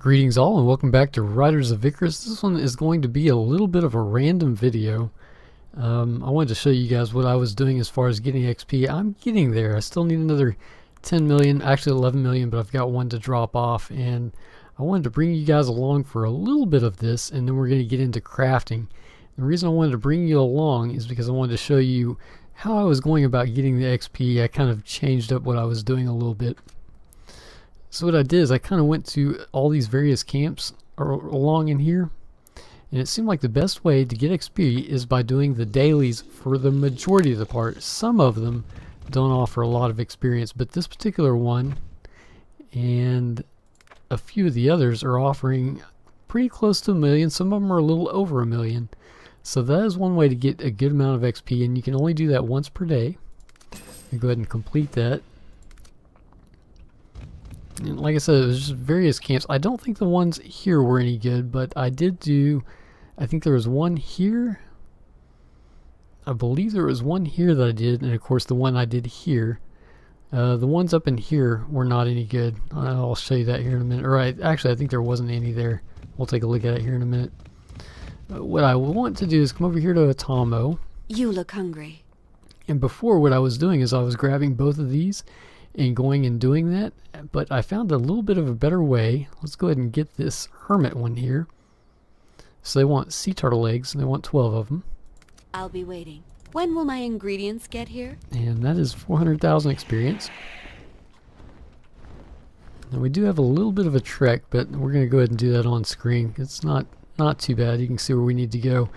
Greetings all and welcome back to Riders of Icarus. This one is going to be a little bit of a random video. I wanted to show you guys what I was doing as far as getting XP. I'm getting there. I still need another 10 million, actually 11 million, but I've got one to drop off, and I wanted to bring you guys along for a little bit of this, and then we're going to get into crafting. The reason I wanted to bring you along is because I wanted to show you how I was going about getting the XP. I kind of changed up what I was doing a little bit. So what I did is I kind of went to all these various camps along in here, and it seemed like the best way to get XP is by doing the dailies for the majority of the part. Some of them don't offer a lot of experience, but this particular one and a few of the others are offering pretty close to 1 million. Some of them are a little over 1 million. So that is one way to get a good amount of XP, and you can only do that once per day. You go ahead and complete that. And like I said, it was just various camps. I don't think the ones here were any good, but I did do, I think there was one here. I believe there was one here that I did, and of course the one I did here. The ones up in here were not any good. I'll show you that here in a minute. Or actually, I think there wasn't any there. We'll take a look at it here in a minute. What I want to do is come over here to Atomo. You look hungry. And before, what I was doing is I was grabbing both of these and going and doing that, but I found a little bit of a better way. Let's go ahead and get this hermit one here. So they want sea turtle eggs, and they want 12 of them. I'll be waiting. When will my ingredients get here? And that is 400,000 experience. Now we do have a little bit of a trek, but we're going to go ahead and do that on screen. It's not too bad. You can see where we need to go.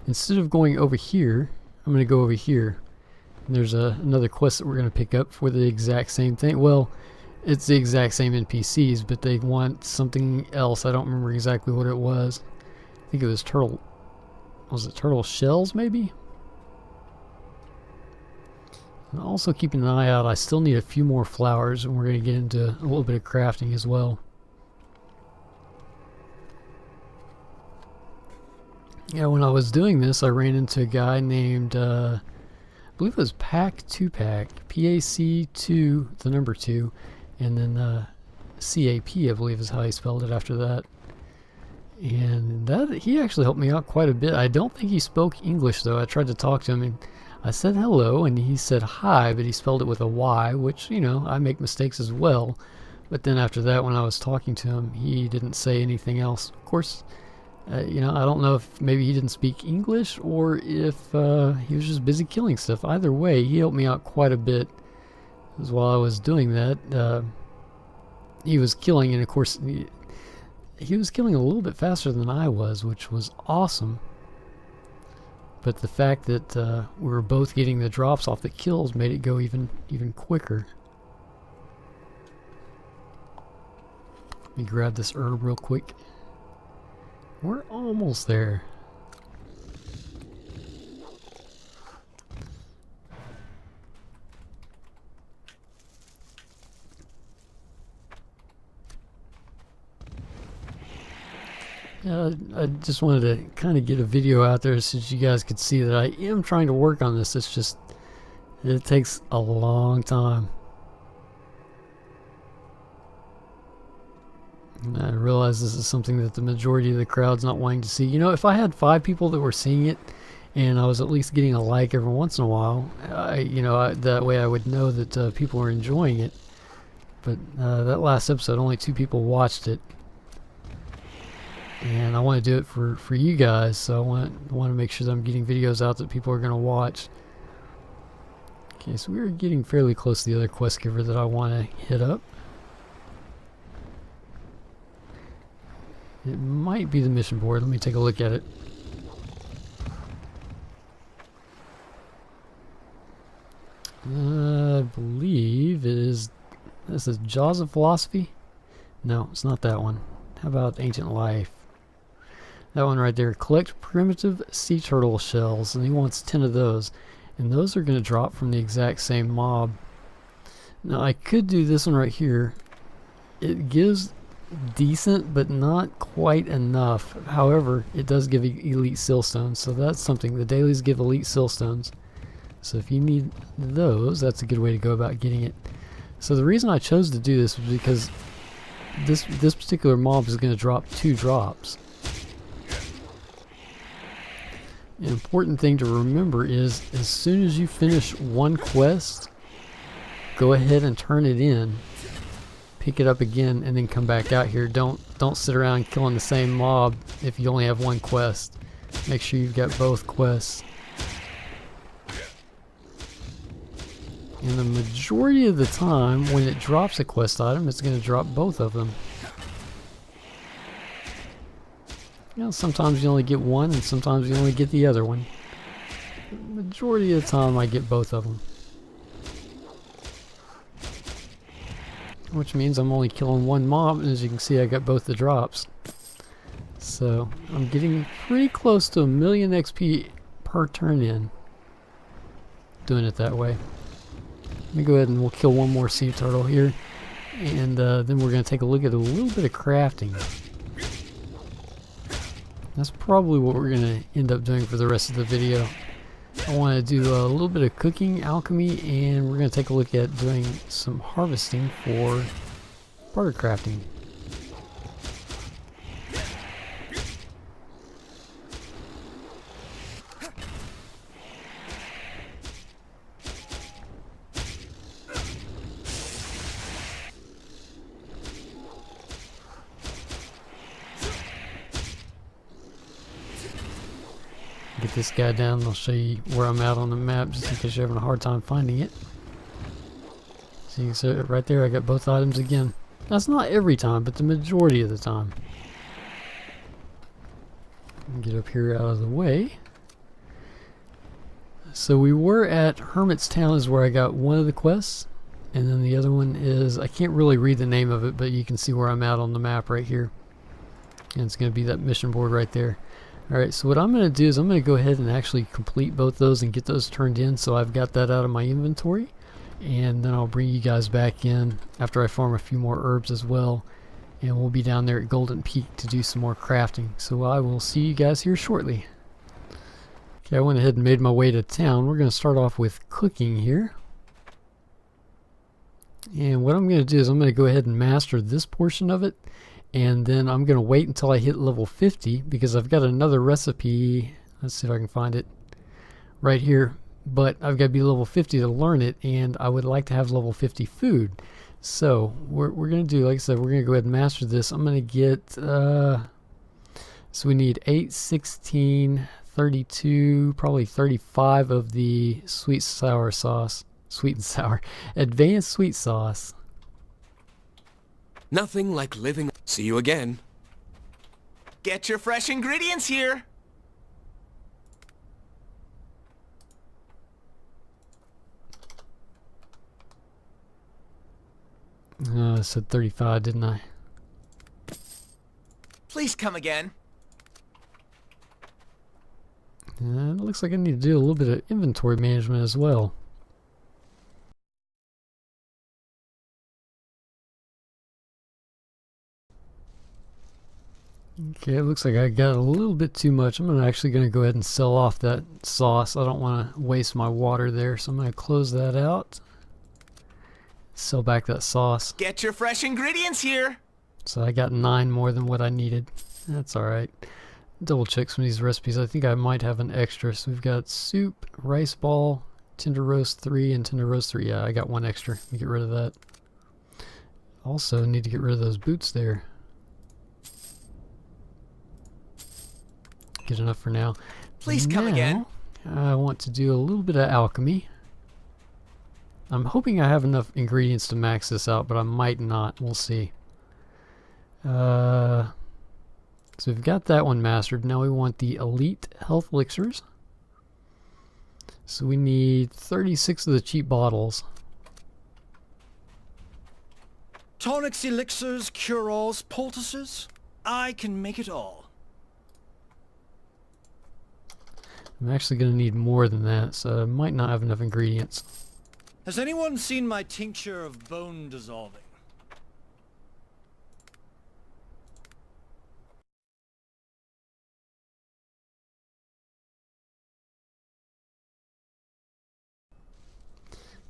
Instead of going over here, I'm going to go over here. And there's another quest that we're going to pick up for the exact same thing. Well, it's the exact same NPCs, but they want something else. I don't remember exactly what it was. I think it was turtle. Was it turtle shells, maybe? And also keeping an eye out, I still need a few more flowers, and we're going to get into a little bit of crafting as well. Yeah, when I was doing this, I ran into a guy named, I believe it was Pack2Pack, PAC2, the number 2, and then CAP, I believe is how he spelled it after that. And he actually helped me out quite a bit. I don't think he spoke English, though. I tried to talk to him, and I said hello, and he said hi, but he spelled it with a Y, which, you know, I make mistakes as well. But then after that, when I was talking to him, he didn't say anything else. Of course, you know, I don't know if maybe he didn't speak English or if he was just busy killing stuff. Either way, he helped me out quite a bit. Because while I was doing that, he was killing, and of course, he was killing a little bit faster than I was, which was awesome. But the fact that we were both getting the drops off the kills made it go even quicker. Let me grab this herb real quick. We're almost there. I just wanted to kind of get a video out there so that you guys could see that I am trying to work on this. It's just, it takes a long time. And I realize this is something that the majority of the crowd's not wanting to see. You know, if I had 5 people that were seeing it, and I was at least getting a like every once in a while, that way I would know that people are enjoying it. But that last episode, only 2 people watched it. And I want to do it for you guys, so I want to make sure that I'm getting videos out that people are going to watch. Okay, so we're getting fairly close to the other quest giver that I want to hit up. It might be the mission board. Let me take a look at it. I believe it is. This is Jaws of Philosophy? No, it's not that one. How about Ancient Life? That one right there. Collect primitive sea turtle shells, and he wants 10 of those. And those are going to drop from the exact same mob. Now I could do this one right here. It gives decent, but not quite enough. However, it does give elite silstones, so that's something. The dailies give elite silstones. So if you need those, that's a good way to go about getting it. So the reason I chose to do this was because this particular mob is going to drop 2 drops. An important thing to remember is as soon as you finish one quest, go ahead and turn it in, pick it up again, and then come back out here. Don't sit around killing the same mob if you only have one quest. Make sure you've got both quests. And the majority of the time when it drops a quest item, it's going to drop both of them. You know, sometimes you only get one and sometimes you only get the other one. The majority of the time I get both of them. Which means I'm only killing one mob, and as you can see I got both the drops. So I'm getting pretty close to 1,000,000 XP per turn in. Doing it that way. Let me go ahead and we'll kill one more sea turtle here. And then we're going to take a look at a little bit of crafting. That's probably what we're going to end up doing for the rest of the video. I want to do a little bit of cooking, alchemy, and we're going to take a look at doing some harvesting for barter crafting. Get this guy down and I'll show you where I'm at on the map just in case you're having a hard time finding it. So you can see it right there, I got both items again. That's not every time, but the majority of the time. Get up here out of the way. So we were at Hermit's Town is where I got one of the quests. And then the other one is, I can't really read the name of it, but you can see where I'm at on the map right here. And it's going to be that mission board right there. Alright, so what I'm going to do is I'm going to go ahead and actually complete both those and get those turned in so I've got that out of my inventory. And then I'll bring you guys back in after I farm a few more herbs as well. And we'll be down there at Golden Peak to do some more crafting. So I will see you guys here shortly. Okay, I went ahead and made my way to town. We're going to start off with cooking here. And what I'm going to do is I'm going to go ahead and master this portion of it. And then I'm going to wait until I hit level 50 because I've got another recipe. Let's see if I can find it right here. But I've got to be level 50 to learn it, and I would like to have level 50 food. So we're going to do, like I said, we're going to go ahead and master this. I'm going to get, so we need 8, 16, 32, probably 35 of the sweet sour sauce. Sweet and sour. Advanced sweet sauce. Nothing like living. See you again. Get your fresh ingredients here. I said 35, didn't I? Please come again. It looks like I need to do a little bit of inventory management as well. Okay, it looks like I got a little bit too much. I'm actually going to go ahead and sell off that sauce. I don't want to waste my water there, so I'm going to close that out. Sell back that sauce. Get your fresh ingredients here. So I got 9 more than what I needed. That's alright. Double check some of these recipes. I think I might have an extra. So we've got soup, rice ball, tender roast 3, and tender roast 3. Yeah, I got 1 extra. Let me get rid of that. Also need to get rid of those boots there. Get enough for now. Please come again. I want to do a little bit of alchemy. I'm hoping I have enough ingredients to max this out, but I might not. We'll see. So we've got that one mastered. Now we want the elite health elixirs. So we need 36 of the cheap bottles. Tonics, elixirs, cure-alls, poultices. I can make it all. I'm actually going to need more than that, so I might not have enough ingredients. Has anyone seen my tincture of bone dissolving?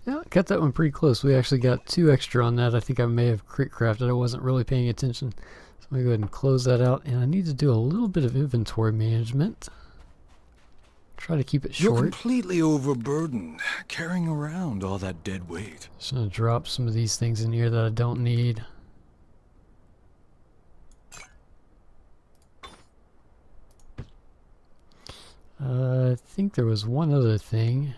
Yeah, cut that one pretty close. We actually got 2 extra on that. I think I may have crit crafted. I wasn't really paying attention. So let me go ahead and close that out. And I need to do a little bit of inventory management. Try to keep it You're short. completely overburdened, carrying around all that dead weight. Just gonna drop some of these things in here that I don't need. I think there was one other thing.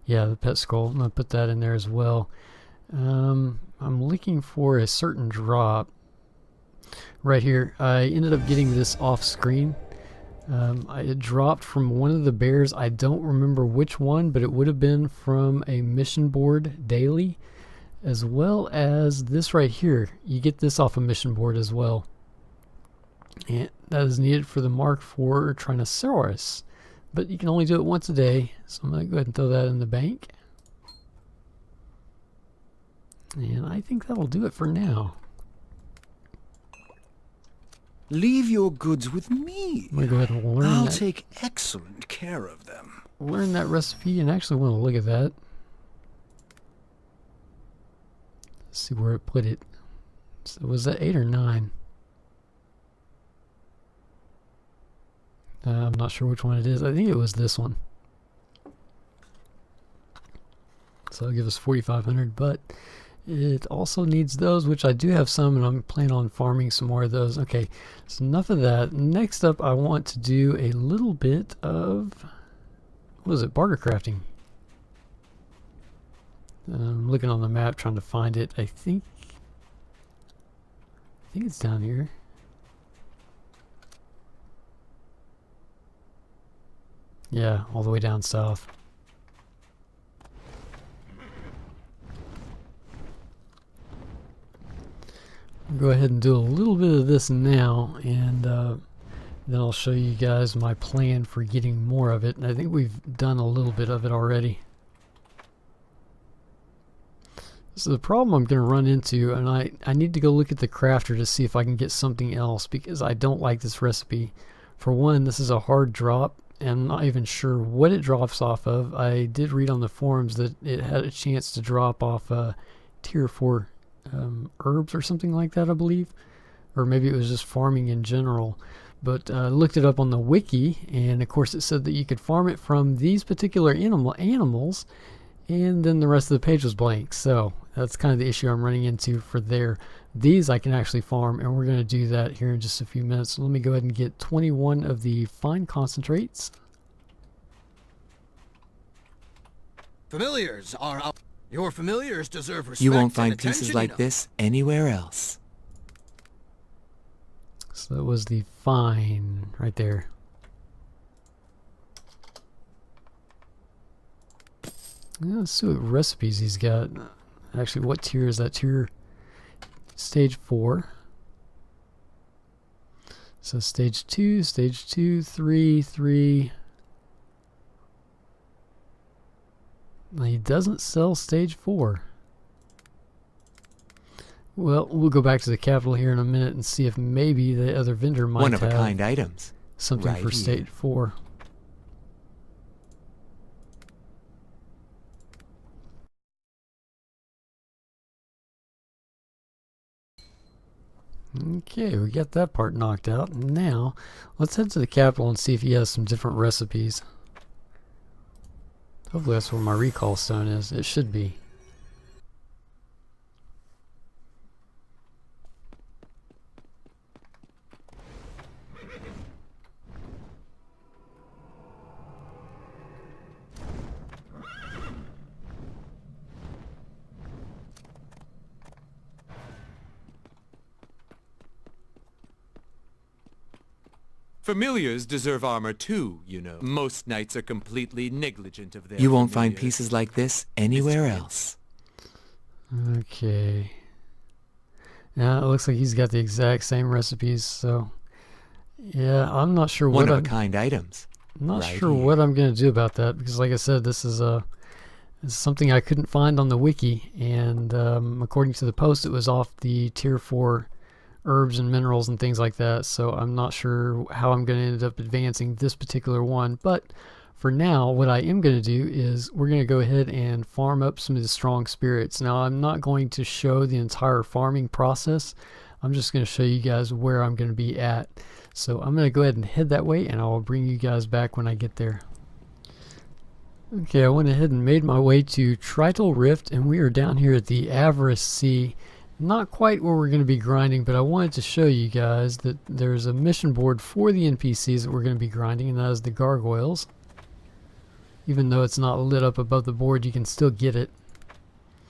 Yeah, the pet scroll. I'm gonna put that in there as well. I'm looking for a certain drop right here. I ended up getting this off screen. It dropped from one of the bears. I don't remember which one, but it would have been from a mission board daily, as well as this right here. You get this off a mission board as well. And that is needed for the mark for Tyrannosaurus. But you can only do it once a day, so I'm going to go ahead and throw that in the bank. And I think that'll do it for now. Leave your goods with me. I'm going to go ahead and learn I'll that. take excellent care of them. Learn that recipe and actually want to look at that. Let's see where it put it. So was that 8 or 9? I'm not sure which one it is. I think it was this one. So it'll give us 4,500, but it also needs those, which I do have some, and I'm planning on farming some more of those. Okay, so enough of that. Next up, I want to do a little bit of, what is it, barter crafting. I'm looking on the map trying to find it. I think it's down here. Yeah, all the way down south. Go ahead and do a little bit of this now, and then I'll show you guys my plan for getting more of it. And I think we've done a little bit of it already. So the problem I'm going to run into, and I need to go look at the crafter to see if I can get something else, because I don't like this recipe. For one, this is a hard drop, and I'm not even sure what it drops off of. I did read on the forums that it had a chance to drop off tier 4 herbs or something like that, I believe. Or maybe it was just farming in general. But I looked it up on the wiki, and of course it said that you could farm it from these particular animals, and then the rest of the page was blank. So that's kind of the issue I'm running into for there. These I can actually farm, and we're going to do that here in just a few minutes. So let me go ahead and get 21 of the fine concentrates. Familiars are out. Your familiars deserve respect. You won't and find attention, pieces you like know. this anywhere else. So that was the fine right there. Yeah, let's see what recipes he's got. Actually, what tier is that? Tier stage 4. So stage 2, 3, 3. Now, he doesn't sell stage 4. Well, we'll go back to the capital here in a minute and see if maybe the other vendor might have One-of-a-kind items. something right for here. stage 4. Okay, we got that part knocked out. Now, let's head to the capital and see if he has some different recipes. Hopefully that's where my recall stone is. It should be. Familiars deserve armor too, you know. Most knights are completely negligent of their You won't find pieces like this anywhere else. Okay. Now it looks like he's got the exact same recipes, so yeah, I'm not sure what One-of-a-kind items. I'm not right sure here. what I'm going to do about that, because like I said, this is something I couldn't find on the wiki, and according to the post it was off the tier 4 herbs and minerals and things like that, so I'm not sure how I'm going to end up advancing this particular one. But for now, what I am going to do is we're going to go ahead and farm up some of the strong spirits. Now, I'm not going to show the entire farming process. I'm just going to show you guys where I'm going to be at. So I'm going to go ahead and head that way, and I'll bring you guys back when I get there. Okay, I went ahead and made my way to Trital Rift, and we are down here at the Avarice Sea. Not quite where we're going to be grinding, but I wanted to show you guys that there's a mission board for the NPCs that we're going to be grinding, and that is the gargoyles. Even though it's not lit up above the board, you can still get it.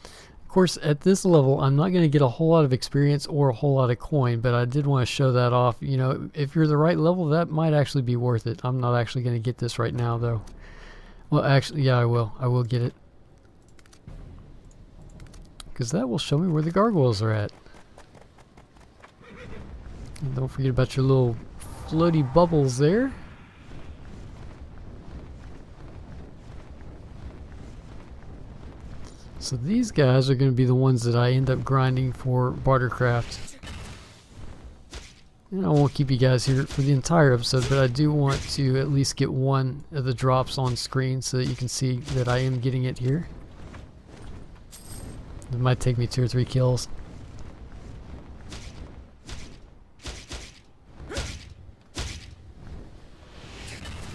Of course, at this level, I'm not going to get a whole lot of experience or a whole lot of coin, but I did want to show that off. You know, if you're the right level, that might actually be worth it. I'm not actually going to get this right now, though. Well, actually, yeah, I will. I will get it. Because that will show me where the gargoyles are at. And don't forget about your little floaty bubbles there. So these guys are going to be the ones that I end up grinding for Bartercraft. And I won't keep you guys here for the entire episode, but I do want to at least get one of the drops on screen so that you can see that I am getting it here. It might take me 2 or 3 kills.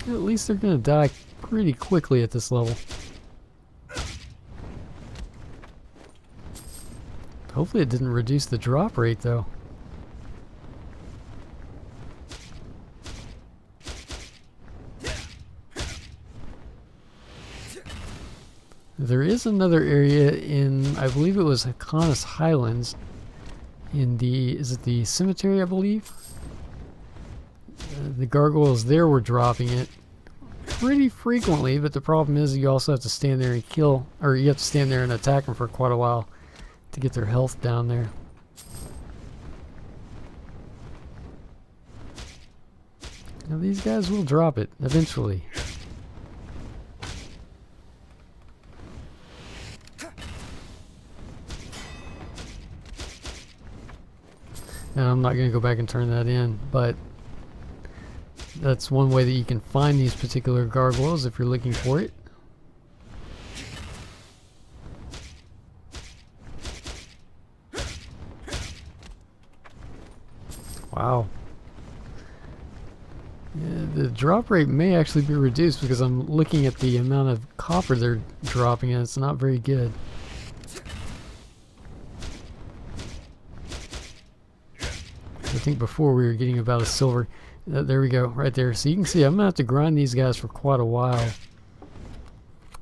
At least they're going to die pretty quickly at this level. Hopefully it didn't reduce the drop rate though. There is another area in, I believe it was Icarus Highlands, in the, is it the cemetery, I believe? The gargoyles there were dropping it pretty frequently, but the problem is you also have to stand there and kill, or you have to stand there and attack them for quite a while to get their health down there. Now these guys will drop it eventually. And I'm not going to go back and turn that in, but that's one way that you can find these particular gargoyles if you're looking for it. Wow. Yeah, the drop rate may actually be reduced because I'm looking at the amount of copper they're dropping and it's not very good. I think before we were getting about a silver. There we go, right there. So you can see I'm going to have to grind these guys for quite a while.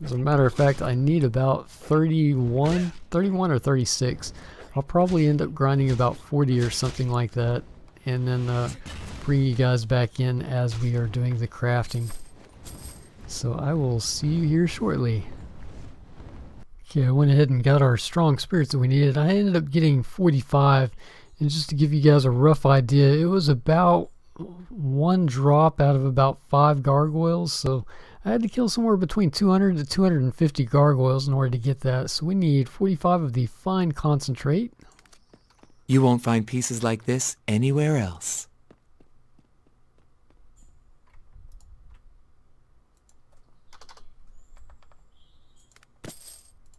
As a matter of fact, I need about 31 or 36. I'll probably end up grinding about 40 or something like that. And then bring you guys back in as we are doing the crafting. So I will see you here shortly. Okay, I went ahead and got our strong spirits that we needed. I ended up getting 45. And just to give you guys a rough idea, it was about 1 drop out of about 5 gargoyles. So I had to kill somewhere between 200 to 250 gargoyles in order to get that. So we need 45 of the fine concentrate. You won't find pieces like this anywhere else.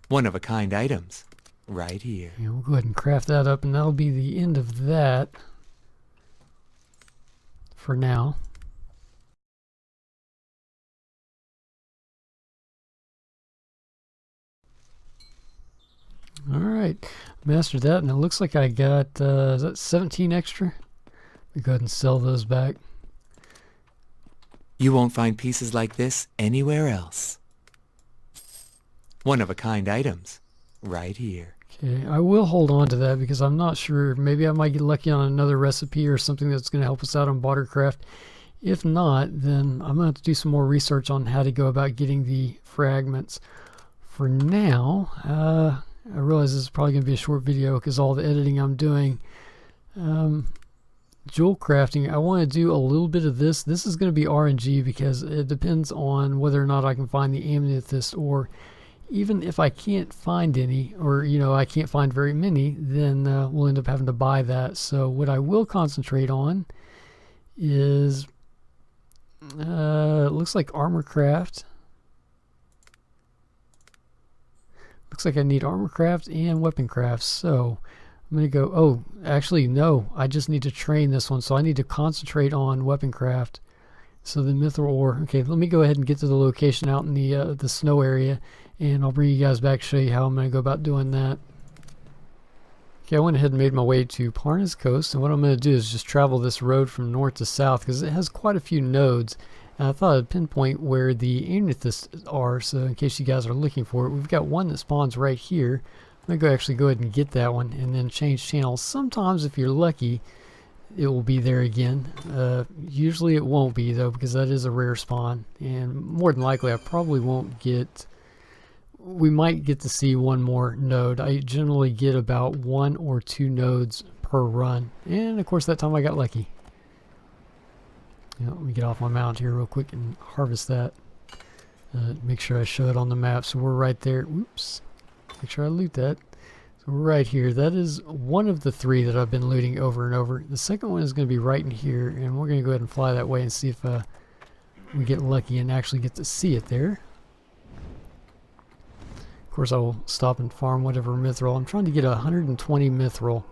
One-of-a-kind items, right here. Yeah, we'll go ahead and craft that up, and that'll be the end of that for now. Alright, mastered that, and it looks like I got, is that 17 extra? We go ahead and sell those back. You won't find pieces like this anywhere else. One-of-a-kind items, right here. Okay, I will hold on to that because I'm not sure. Maybe I might get lucky on another recipe or something that's going to help us out on Bartercraft. If not, then I'm going to have to do some more research on how to go about getting the fragments. For now, I realize this is probably going to be a short video because all the editing I'm doing. Jewel crafting, I want to do a little bit of this. This is going to be RNG because it depends on whether or not I can find the amethyst, or even if I can't find any, or I can't find very many, then we'll end up having to buy that. So what I will concentrate on is it looks like armor craft. Looks like I need armor craft and weapon craft, so I'm going to go, oh, actually, no, I just need to train this one, so I need to concentrate on weapon craft. So the mithril ore, okay, let me go ahead and get to the location out in the snow area, and I'll bring you guys back to show you how I'm going to go about doing that. Okay, I went ahead and made my way to Parnas Coast, and what I'm going to do is just travel this road from north to south, because it has quite a few nodes, and I thought I'd pinpoint where the amethysts are, so in case you guys are looking for it, we've got one that spawns right here. I'm going to actually go ahead and get that one, and then change channels. Sometimes, if you're lucky, it will be there again. Usually it won't be, though, because that is a rare spawn, and more than likely I probably won't get... We might get to see one more node. I generally get about 1 or 2 nodes per run, and of course that time I got lucky. Let me get off my mount here real quick and harvest that. Make sure I show it on the map, so we're right there. Oops. Make sure I loot that. So we're right here. That is one of the 3 that I've been looting over and over. The second one is going to be right in here, and we're going to go ahead and fly that way and see if we get lucky and actually get to see it there. Of course, I will stop and farm whatever mithril. I'm trying to get 120 mithril,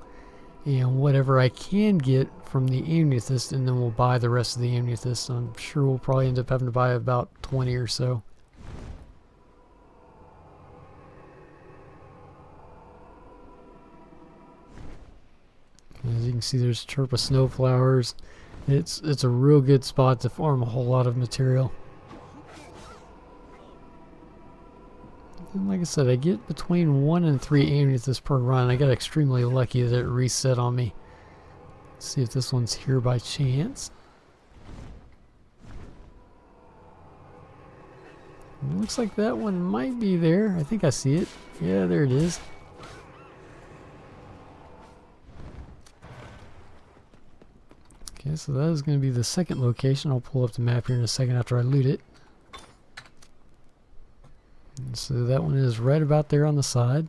and whatever I can get from the amethyst, and then we'll buy the rest of the amethyst. I'm sure we'll probably end up having to buy about 20 or so. As you can see, there's chirp of snowflowers. It's a real good spot to farm a whole lot of material. And like I said, I get between 1 and 3 amethysts per run. I got extremely lucky that it reset on me. Let's see if this one's here by chance. It looks like that one might be there. I think I see it. Yeah, there it is. Okay, so that is going to be the second location. I'll pull up the map here in a second after I loot it. And so that one is right about there on the side.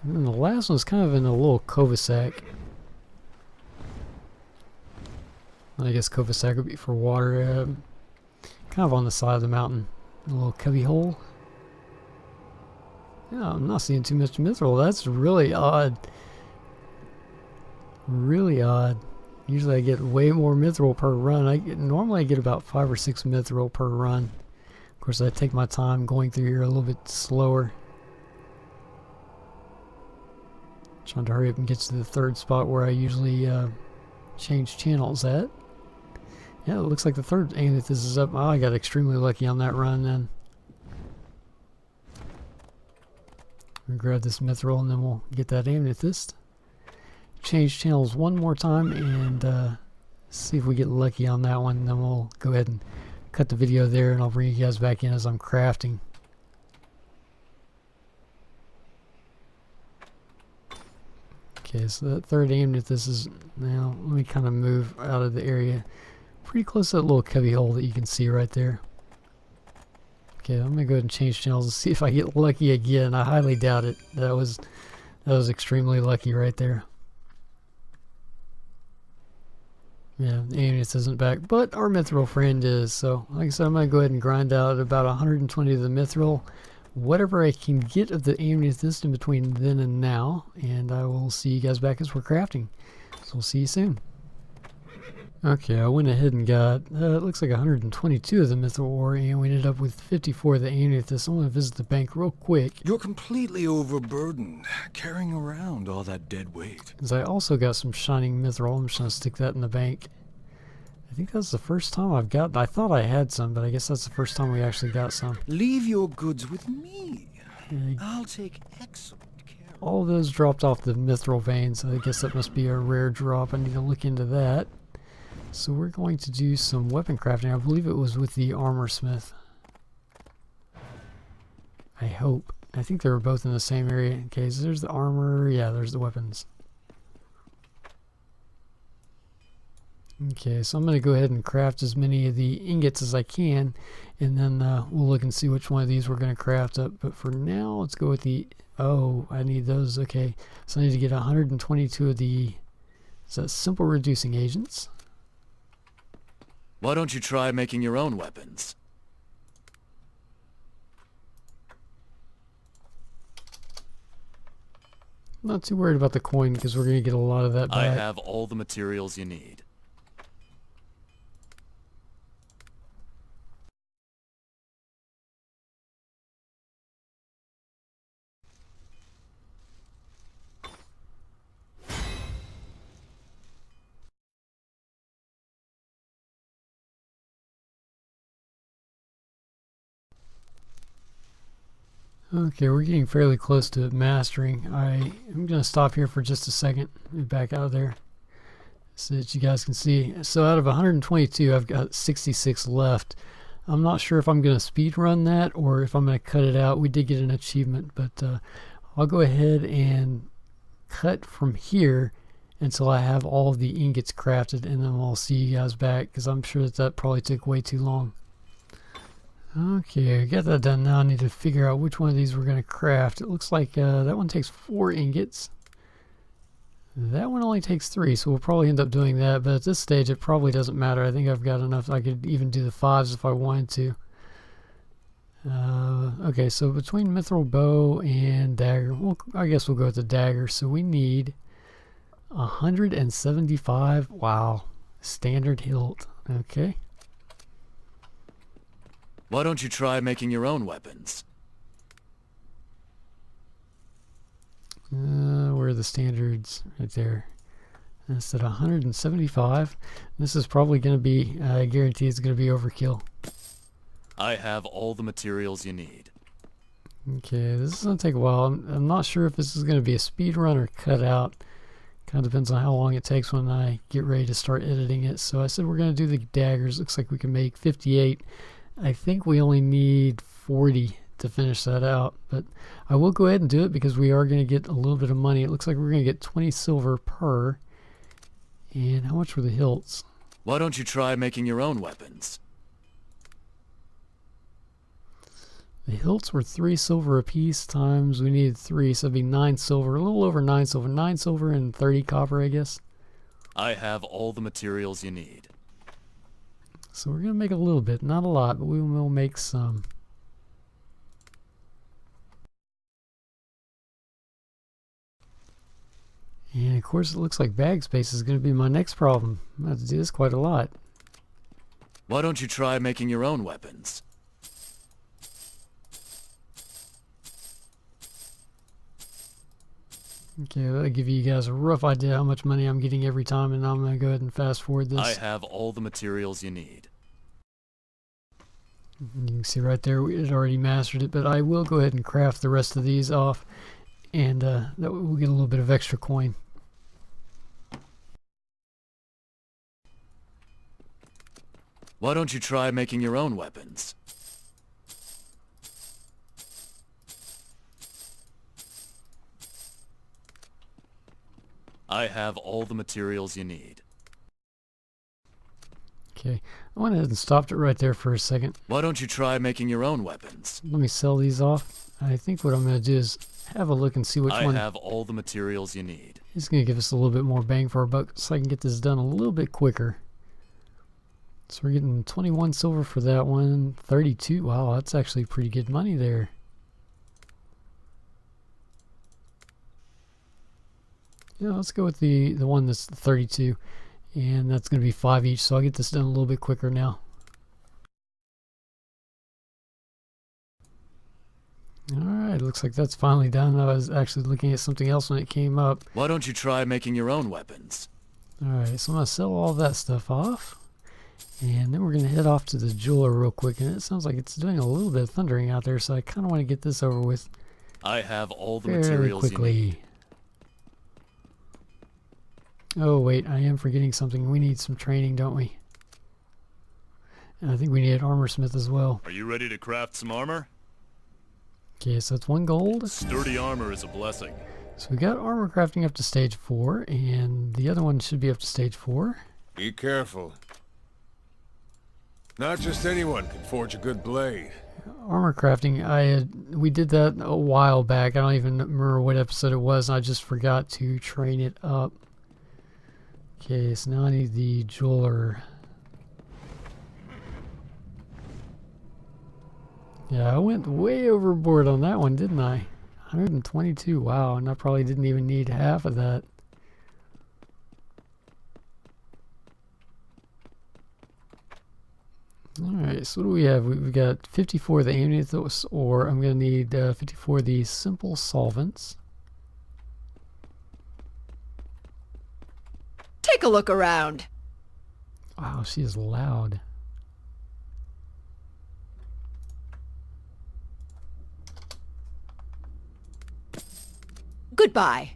And then the last one is kind of in a little cul-de-sac. I guess cul-de-sac would be for water. Kind of on the side of the mountain. A little cubby hole. Yeah, I'm not seeing too much mithril. That's really odd. Really odd. Usually I get way more mithril per run. Normally I get about 5 or 6 mithril per run. Of course, I take my time going through here a little bit slower. Trying to hurry up and get to the third spot where I usually change channels at. Yeah, it looks like the third amethyst is up. Oh, I got extremely lucky on that run then. We'll grab this mithril and then we'll get that amethyst. Change channels one more time and see if we get lucky on that one. Then we'll go ahead and cut the video there, and I'll bring you guys back in as I'm crafting. Okay, so that third amethyst is now. Let me kind of move out of the area, pretty close to that little cubby hole that you can see right there. Okay, I'm gonna go ahead and change channels and see if I get lucky again. I highly doubt it. That was extremely lucky right there. Yeah, the amethyst isn't back, but our mithril friend is. So, like I said, I'm going to go ahead and grind out about 120 of the mithril, whatever I can get of the amethyst in between then and now, and I will see you guys back as we're crafting. So we'll see you soon. Okay, I went ahead and got, it looks like 122 of the mithril ore, and we ended up with 54 of the amethyst. I'm going to visit the bank real quick. You're completely overburdened, carrying around all that dead weight. Because I also got some shining mithril. I'm just going to stick that in the bank. I think that's the first time I've got, I thought I had some, but I guess that's the first time we actually got some. Leave your goods with me. Yeah, I'll take excellent care. all of those dropped off the mithril veins. I guess that must be a rare drop. I need to look into that. So we're going to do some weapon crafting. I believe it was with the armor smith. I hope. I think they were both in the same area. Okay, so there's the armor. Yeah, there's the weapons. Okay, so I'm going to go ahead and craft as many of the ingots as I can, and then we'll look and see which one of these we're going to craft up. But for now, let's go with the... Oh, I need those. Okay, so I need to get 122 of the... Is that simple reducing agents? Why don't you try making your own weapons? Not too worried about the coin because we're going to get a lot of that back. I have all the materials you need. Okay, we're getting fairly close to mastering. I'm going to stop here for just a second and back out of there so that you guys can see. So out of 122, I've got 66 left. I'm not sure if I'm going to speed run that or if I'm going to cut it out. We did get an achievement, but I'll go ahead and cut from here until I have all of the ingots crafted, and then I'll see you guys back because I'm sure that probably took way too long. Okay, I got that done. Now I need to figure out which one of these we're going to craft. It looks like that one takes 4 ingots. That one only takes 3, so we'll probably end up doing that. But at this stage, it probably doesn't matter. I think I've got enough. I could even do the 5s if I wanted to. Okay, so between mithril bow and dagger, well, I guess we'll go with the dagger. So we need 175. Wow, standard hilt. Okay. Why don't you try making your own weapons? Where are the standards? Right there. That's at 175. This is probably going to be, I guarantee it's going to be overkill. I have all the materials you need. Okay, this is going to take a while. I'm not sure if this is going to be a speed run or cut out. Kind of depends on how long it takes when I get ready to start editing it. So I said we're going to do the daggers. Looks like we can make 58. I think we only need 40 to finish that out, but I will go ahead and do it because we are going to get a little bit of money. It looks like we're going to get 20 silver per. And how much were the hilts? Why don't you try making your own weapons? The hilts were 3 silver a piece times we needed 3, so it'd be 9 silver, a little over 9 silver. 9 silver and 30 copper, I guess. I have all the materials you need. So we're going to make a little bit, not a lot, but we will make some. And of course it looks like bag space is going to be my next problem. I'm going to have to do this quite a lot. Why don't you try making your own weapons? Okay, that'll give you guys a rough idea how much money I'm getting every time, and I'm going to go ahead and fast forward this. I have all the materials you need. You can see right there we had already mastered it, but I will go ahead and craft the rest of these off, and that way we'll get a little bit of extra coin. Why don't you try making your own weapons? I have all the materials you need. Okay, I went ahead and stopped it right there for a second. Why don't you try making your own weapons? Let me sell these off. I think what I'm going to do is have a look and see which one I have all the materials you need. is going to give us a little bit more bang for our buck, so I can get this done a little bit quicker. So we're getting 21 silver for that one, 32. Wow, that's actually pretty good money there. Yeah, let's go with the one that's 32, and that's going to be 5 each, so I'll get this done a little bit quicker now. Alright, looks like that's finally done. I was actually looking at something else when it came up. Why don't you try making your own weapons? Alright, so I'm going to sell all that stuff off, and then we're going to head off to the jeweler real quick, and it sounds like it's doing a little bit of thundering out there, so I kind of want to get this over with I have all the fairly materials quickly. you need. Oh wait, I am forgetting something. We need some training, don't we? And I think we need an armor smith as well. Are you ready to craft some armor? Okay, so that's 1 gold. Sturdy armor is a blessing. So we got armor crafting up to stage 4, and the other one should be up to stage 4. Be careful. Not just anyone can forge a good blade. Armor crafting, we did that a while back. I don't even remember what episode it was, and I just forgot to train it up. Okay, so now I need the jeweler. Yeah, I went way overboard on that one, didn't I? 122. Wow, and I probably didn't even need half of that. Alright, so what do we have? We've got 54 of the amniotic ore. I'm going to need 54 of these simple solvents. Take a look around. Wow, she is loud. Goodbye.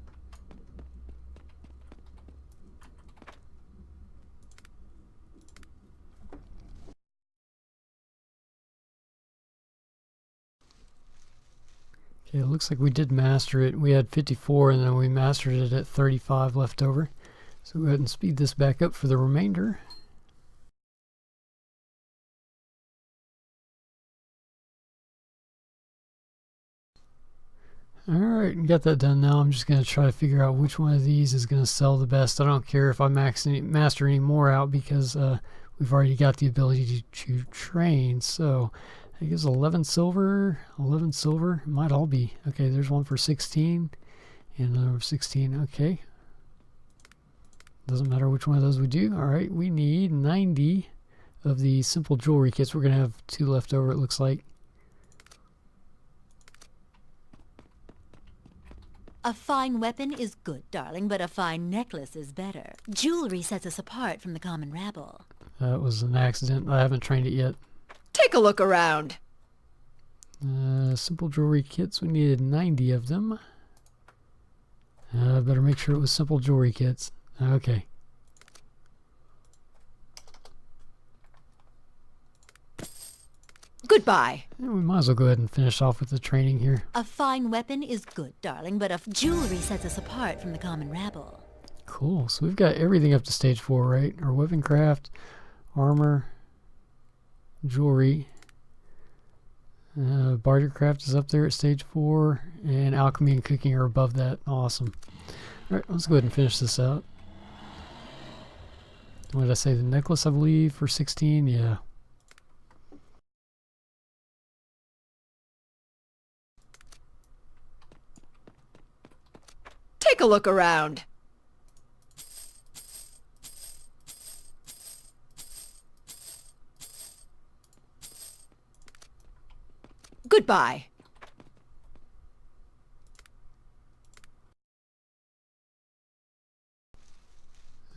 Okay, it looks like we did master it. We had 54 and then we mastered it at 35 left over. So go ahead and speed this back up for the remainder. Alright, got that done now. I'm just going to try to figure out which one of these is going to sell the best. I don't care if I master any more out because we've already got the ability to train. So I guess 11 silver, 11 silver. It might all be. Okay, there's one for 16 and another for 16. Okay. Doesn't matter which one of those we do. Alright, we need 90 of the simple jewelry kits. We're going to have 2 left over, it looks like. A fine weapon is good, darling, but a fine necklace is better. Jewelry sets us apart from the common rabble. That was an accident. I haven't trained it yet. Take a look around. Simple jewelry kits. We needed 90 of them. Better make sure it was simple jewelry kits. Okay. Goodbye. Yeah, we might as well go ahead and finish off with the training here. A fine weapon is good, darling, but jewelry sets us apart from the common rabble. Cool. So we've got everything up to stage 4, right? Our weapon craft, armor, jewelry. Barter craft is up there at stage 4, and alchemy and cooking are above that. Awesome. Alright, let's go ahead and finish this out. What did I say? The necklace, I believe, for 16? Yeah. Take a look around. Goodbye.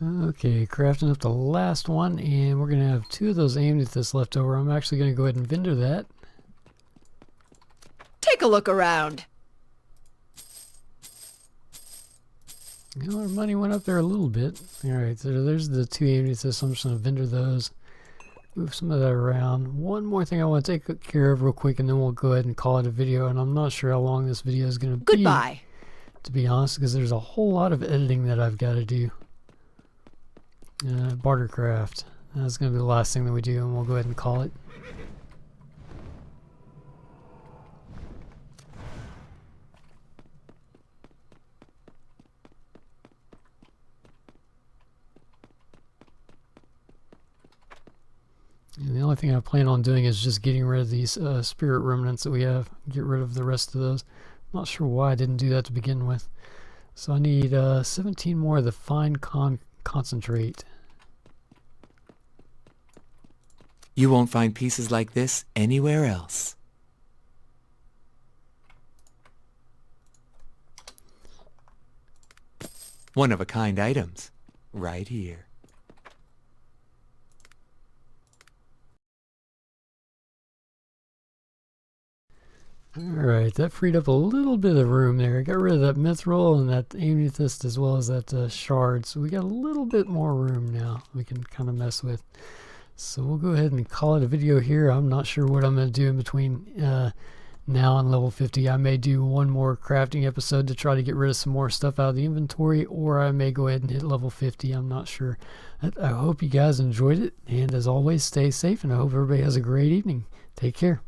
Okay, crafting up the last one, and we're going to have 2 of those amethysts left over. I'm actually going to go ahead and vendor that. Take a look around. You know, our money went up there a little bit. Alright, so there's the 2 amethysts. I'm just going to vendor those. Move some of that around. One more thing I want to take care of real quick, and then we'll go ahead and call it a video. And I'm not sure how long this video is going to be. Goodbye. To be honest, because there's a whole lot of editing that I've got to do. Bartercraft. That's going to be the last thing that we do, and we'll go ahead and call it. And the only thing I plan on doing is just getting rid of these spirit remnants that we have. Get rid of the rest of those. I'm not sure why I didn't do that to begin with. So I need 17 more of the fine concentrate. You won't find pieces like this anywhere else. One-of-a-kind items, right here. Alright, that freed up a little bit of room there. I got rid of that mithril and that amethyst as well as that shard. So we got a little bit more room now we can kind of mess with. So we'll go ahead and call it a video here. I'm not sure what I'm going to do in between now and level 50. I may do one more crafting episode to try to get rid of some more stuff out of the inventory, or I may go ahead and hit level 50. I'm not sure. I hope you guys enjoyed it, and as always, stay safe, and I hope everybody has a great evening. Take care.